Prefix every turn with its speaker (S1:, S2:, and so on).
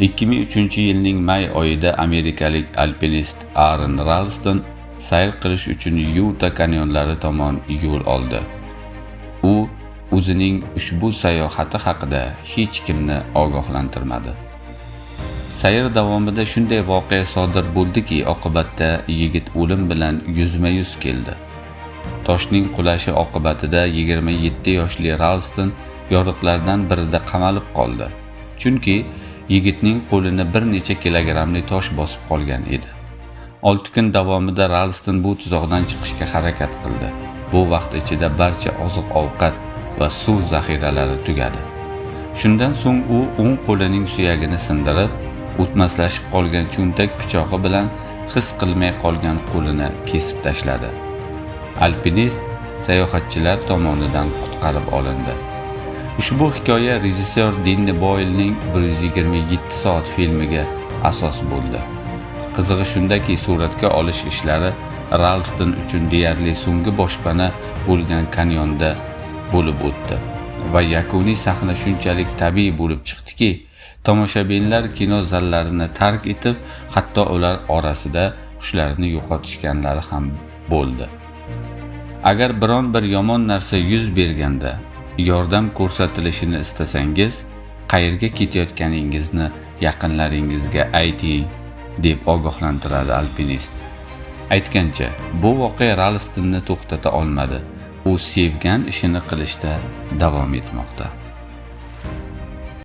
S1: 2003-yilning may oyida amerikalik alpinist Aaron Ralston sayr qilish uchun Yuta kanyonlari tomon yo'l oldi. U o'zining ushbu sayohati haqida hech kimni ogohlantirmadi. Sayr davomida shunday voqea sodir bo'ldiki, oqibatda yigit o'lim bilan yuzma-yuz keldi. Toshning qulashi oqibatida 27 yoshli Ralston yoriqlardan birida qamalib qoldi. Chunki yigitning qo'lini bir necha kilogrammli tosh bosib qolgan edi. 6 kun davomida Ralston bu tuzoqdan chiqishga harakat qildi. Bu vaqt ichida barcha oziq-ovqat va suv zaxiralari tugadi. Shundan so'ng u o'ng qo'lining suyagini sindirib, o'tmaslashib qolgan cho'ntak pichog'i bilan his qilmay qolgan qo'lini kesib tashladi. Alpinist sayohatchilar tomonidan qutqarib olindi. Ushbu hikoya rejissyor Denni Boylning 127 soat filmiga asos bo'ldi. Qizig'i shundaki, suratga olish ishlari Ralston uchun deyarli so'nggi boshpana bo'lgan kanyonda bo'lib o'tdi va yakuniy sahna shunchalik tabiiy bo'lib chiqdiki, tomoshabinlar kino zallarini tark etib, hatto ular orasida hushlarini yo'qotishganlari ham bo'ldi. Agar biron bir yomon narsa yuz berganda yordam ko'rsatilishini istasangiz, qayerga ketayotganingizni yaqinlaringizga ayting, deb ogohlantiradi alpinist. Aytgancha, bu voqea Ralstonni to'xtata olmadi. U sevgan ishini qilishda davom etmoqda.